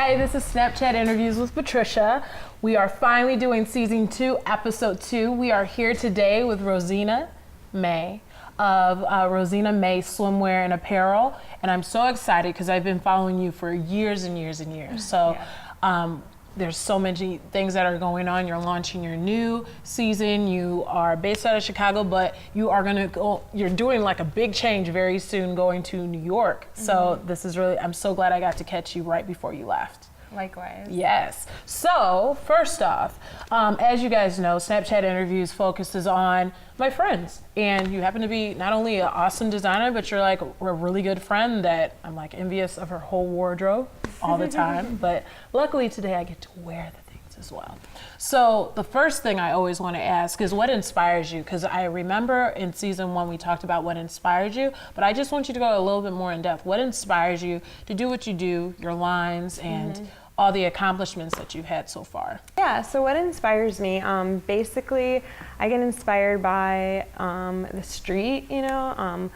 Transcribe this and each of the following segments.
Hi, this is Snapchat Interviews with Patricia. We are finally doing season 2, episode 2. We are here today with Rosina May of Rosina May Swimwear and Apparel. And I'm so excited because I've been following you for years and years and years. So there's so many things that are going on. You're launching your new season. You are based out of Chicago, but you are gonna go, you're doing like a big change very soon, going to New York. So this is really, I'm so glad I got to catch you right before you left. Likewise. Yes. So first off, as you guys know, Snapchat Interviews focuses on my friends. And you happen to be not only an awesome designer, but you're like a really good friend that I'm like envious of her whole wardrobe all the time. But luckily today I get to wear the things as well. So the first thing I always want to ask is what inspires you? Because I remember in season 1 we talked about what inspired you, but I just want you to go a little bit more in depth. What inspires you to do what you do, your lines, and all the accomplishments that you've had so far? Yeah, so what inspires me, basically I get inspired by the street, you know.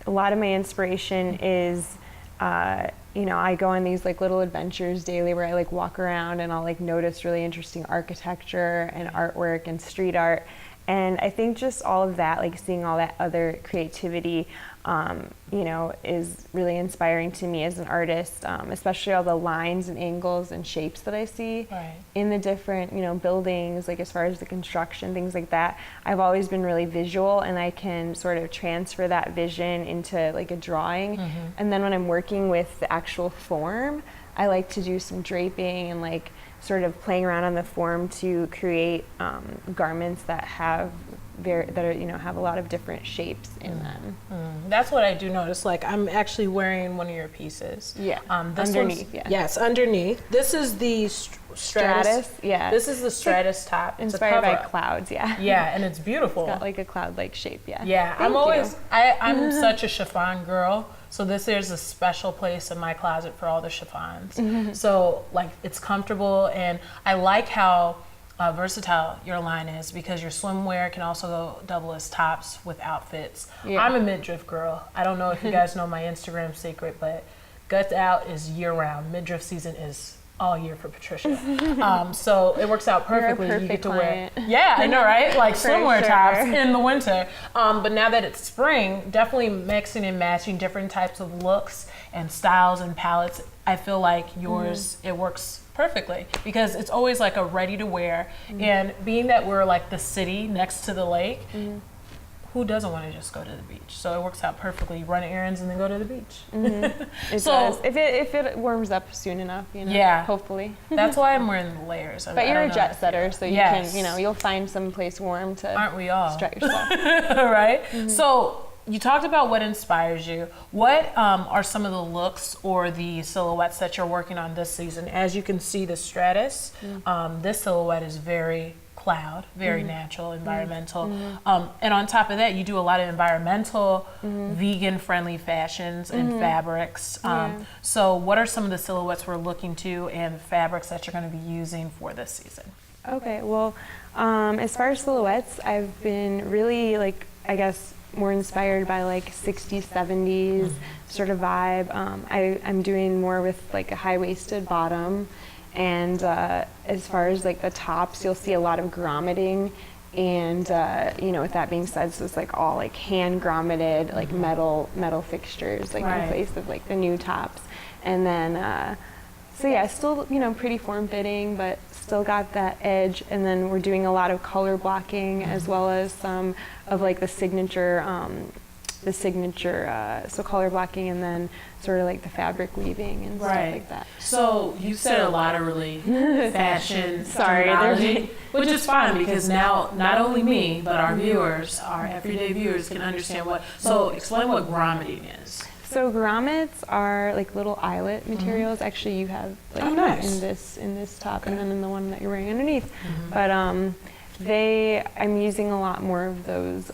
A lot of my inspiration is, you know, I go on these like little adventures daily where I like walk around and I'll like notice really interesting architecture and artwork and street art. And I think just all of that, like seeing all that other creativity, you know, is really inspiring to me as an artist, especially all the lines and angles and shapes that I see in the different, you know, buildings, like as far as the construction, things like that. I've always been really visual and I can sort of transfer that vision into like a drawing. And then when I'm working with the actual form, I like to do some draping and like sort of playing around on the form to create garments that have you know, have a lot of different shapes in them. That's what I do notice. Like I'm actually wearing one of your pieces. Yeah. This underneath. Yeah. Yes, underneath. This is the Stratus. Yeah. This is the Stratus top. Inspired by clouds. Yeah. Yeah, and it's beautiful. It's got like a cloud-like shape. Yeah. Yeah. I'm such a chiffon girl. So this is a special place in my closet for all the chiffons. So like it's comfortable, and I like how versatile your line is because your swimwear can also go double as tops with outfits. Yeah. I'm a midriff girl. I don't know if you guys know my Instagram secret, but Guts Out is year round. Midriff season is all year for Patricia. So it works out perfectly. You're a perfect client. Yeah, I know, right? Like swimwear tops sure. in the winter. But now that it's spring, definitely mixing and matching different types of looks and styles and palettes. I feel like yours, it works perfectly because it's always like a ready to wear. And being that we're like the city next to the lake, who doesn't want to just go to the beach? So it works out perfectly. You run errands and then go to the beach. It does. If it warms up soon enough, you know. Yeah. Hopefully. That's why I'm wearing the layers. But you're a jet setter, so you can, you know, you'll find some place warm to. Aren't we all? Strut yourself. Right. So you talked about what inspires you. What are some of the looks or the silhouettes that you're working on this season? As you can see, the Stratus. This silhouette is very cloud, very natural, environmental. And on top of that, you do a lot of environmental, vegan-friendly fashions and fabrics. So what are some of the silhouettes we're looking to and fabrics that you're going to be using for this season? Okay, well, as far as silhouettes, I've been really, like, I guess, more inspired by like 60s, 70s sort of vibe. I'm doing more with like a high-waisted bottom. And as far as like the tops, you'll see a lot of grommeting, and you know, with that being said, so it's like all like hand grommeted, like metal fixtures, like in place of like the new tops. And then so yeah, still, you know, pretty form-fitting, but still got that edge. And then we're doing a lot of color blocking as well as some of like the signature. So color blocking and then sort of like the fabric weaving and stuff like that. So you said a lot of really fashion terminology, which is fine because now not only me, but our viewers, our everyday viewers can understand what, so explain what grommeting is. So grommets are like little eyelet materials. Actually, you have like in this top and then in the one that you're wearing underneath. But I'm using a lot more of those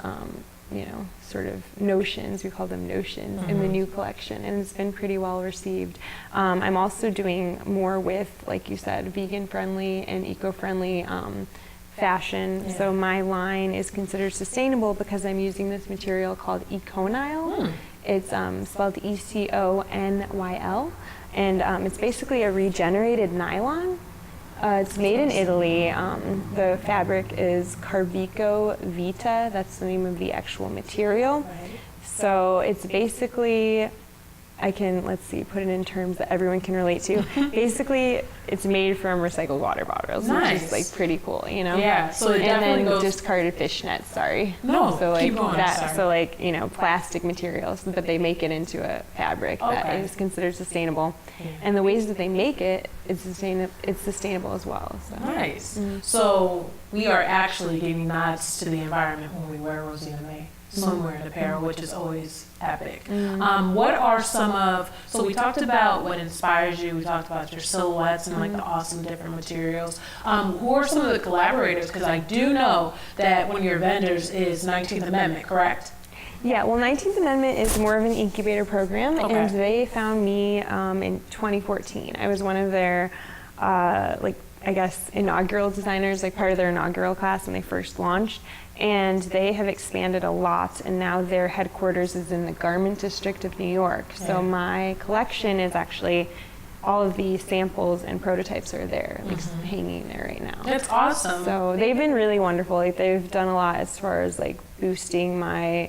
you know, sort of notions, we call them notions, in the new collection, and it's been pretty well received. I'm also doing more with, like you said, vegan-friendly and eco-friendly fashion. So my line is considered sustainable because I'm using this material called Econyl. It's spelled ECONYL, and it's basically a regenerated nylon. It's made in Italy. The fabric is Carvico Vita. That's the name of the actual material. Right. So it's basically, let's see, put it in terms that everyone can relate to. Basically, it's made from recycled water bottles, Nice. which is like pretty cool, you know? Yeah, so it and definitely then goes. discarded fish nets, sorry. No, So like keep going, sorry. so like, you know, plastic materials, but they make it into a fabric that Okay. is considered sustainable. Yeah. And the ways that they make it, it's sustainable as well. So. Nice. So we are actually giving nods to the environment when we wear Rosina May swimwear and apparel, which is always epic. What are so we talked about what inspires you, we talked about your silhouettes and like the awesome different materials. Who are some of the collaborators? Because I do know that one of your vendors is 19th Amendment, correct? Yeah, well, 19th Amendment is more of an incubator program, Okay. and they found me in 2014. I was one of their, inaugural designers, like part of their inaugural class when they first launched. And they have expanded a lot, and now their headquarters is in the Garment District of New York. Yeah. So my collection is actually, all of the samples and prototypes are there, like hanging there right now. That's awesome. So they've been really wonderful. Like they've done a lot as far as like boosting my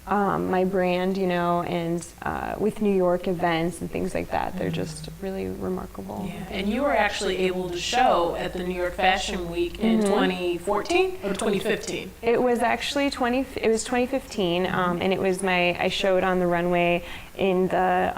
my brand, you know, and with New York events and things like that. They're just really remarkable. Yeah, and you were actually able to show at the New York Fashion Week in 2014 or 2015. It was actually 2015, and it was I showed on the runway in the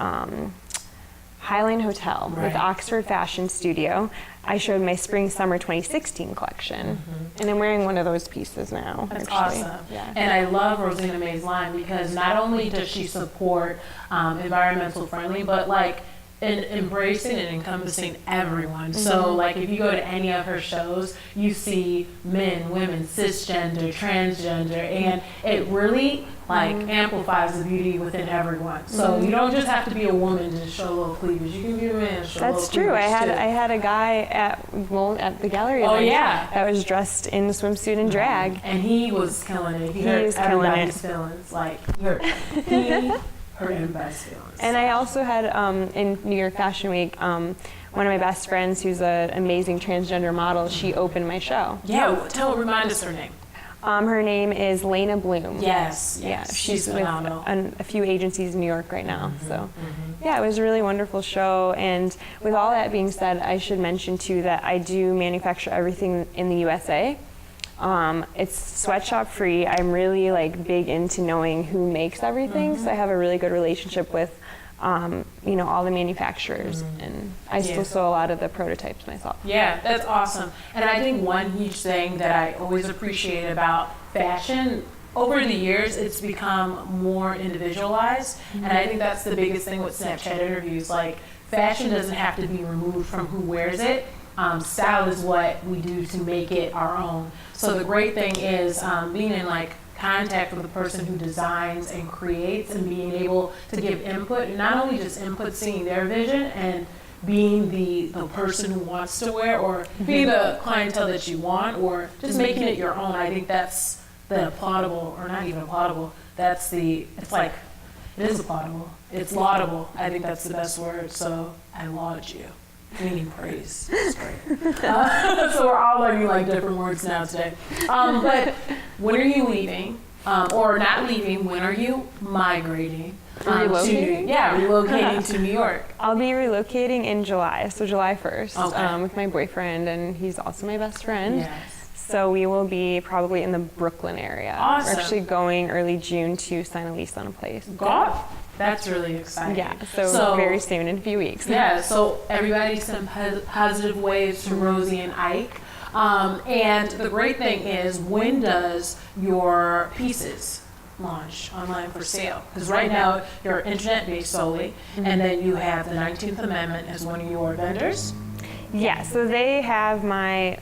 Highline Hotel with Right. Oxford Fashion Studio. I showed my Spring Summer 2016 collection, and I'm wearing one of those pieces now. That's actually. awesome. Yeah. And I love Rosina May's line because not only does she support environmental friendly, but like embracing and encompassing everyone. So like if you go to any of her shows, you see men, women, cisgender, transgender, and it really like amplifies the beauty within everyone. So you don't just have to be a woman to show a little cleavage. You can be a man and show a little That's true. I cleavage, too. had a guy at the gallery Oh, event yeah. that was dressed in swimsuit and drag. And he was killing it. He He hurt was killing everybody's it. feelings. Like, he hurt everybody's feelings. And I also had in New York Fashion Week, one of my best friends who's an amazing transgender model, she opened my show. Yeah, remind us her name. Her name is Lena Bloom. Yes, Yeah, she's with phenomenal. a few agencies in New York right now. So, yeah, it was a really wonderful show. And with all that being said, I should mention too that I do manufacture everything in the USA. It's sweatshop free. I'm really like big into knowing who makes everything, so I have a really good relationship with all the manufacturers, and I still sew a lot of the prototypes myself. Yeah, that's awesome. And I think one huge thing that I always appreciate about fashion, over the years, it's become more individualized. And I think that's the biggest thing with Snapchat interviews. Like, fashion doesn't have to be removed from who wears it. Style is what we do to make it our own. So the great thing is being in like contact with the person who designs and creates and being able to give input, and not only just input, seeing their vision and being the person who wants to wear or be the clientele that you want, or just making it your own. I think that's the applaudable, or not even applaudable, it is applaudable. It's laudable. I think that's the best word. So I laud you. Meaning praise. That's great. So we're all learning like different words now today. But when are you leaving? Or not leaving, when are you migrating? Relocating? Relocating to New York. I'll be relocating in July, so July 1st, Okay. with my boyfriend, and he's also my best friend. Yes. So we will be probably in the Brooklyn area. Awesome. We're actually going early June to sign a lease on a place. Golf? That's really exciting. Yeah, so very soon, in a few weeks. Yeah, so everybody send positive waves to Rosie and Ike. And the great thing is, when does your pieces launch online for sale? Because right now you're internet-based solely, and then you have the 19th Amendment as one of your vendors. Yeah, so they have my,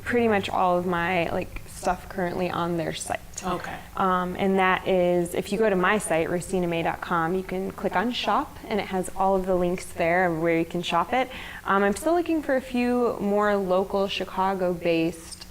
pretty much all of my stuff currently on their site. Okay. And that is, if you go to my site, rosinamay.com, you can click on shop, and it has all of the links there of where you can shop it. I'm still looking for a few more local Chicago-based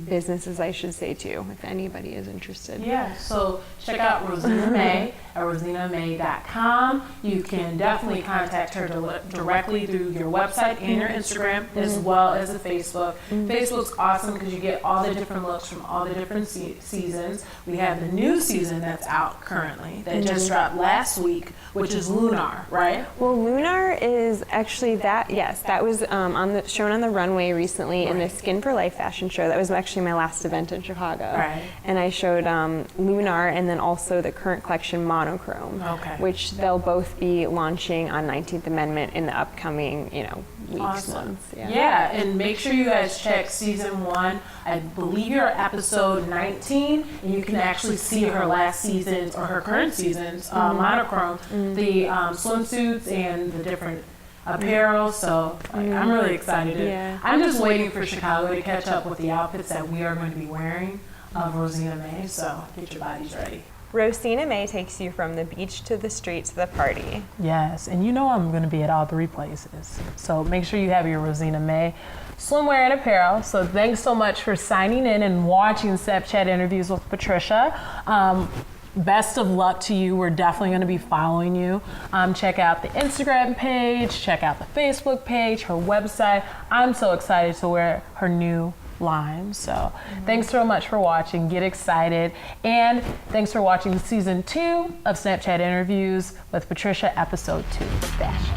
businesses, I should say, too, if anybody is interested. Yeah, so check out Rosina May at rosinamay.com. You can definitely contact her directly through your website and your Instagram, as well as the Facebook. Facebook's awesome because you get all the different looks from all the different seasons. We have the new season that's out currently that just dropped last week, which is Lunar, right? Well, Lunar is actually that was shown on the runway recently in the Skin for Life fashion show. That was actually my last event in Chicago. Right. And I showed Lunar and then also the current collection Monochrome, which they'll both be launching on 19th Amendment in the upcoming, weeks, months. Yeah, and make sure you guys check season 1. I believe you're episode 19, and you can actually see her last season's or her current season's Monochrome, the swimsuits and the different apparel. So I'm really excited. I'm just waiting for Chicago to catch up with the outfits that we are going to be wearing of Rosina May. So get your bodies ready. Rosina May takes you from the beach to the street to the party. Yes, and you know I'm going to be at all 3 places. So make sure you have your Rosina May swimwear and apparel. So thanks so much for signing in and watching Snapchat interviews with Patricia. Best of luck to you. We're definitely going to be following you. Check out the Instagram page, check out the Facebook page, her website. I'm so excited to wear her new line. So thanks so much for watching. Get excited. And thanks for watching season 2 of Snapchat interviews with Patricia, episode 2, Fashion.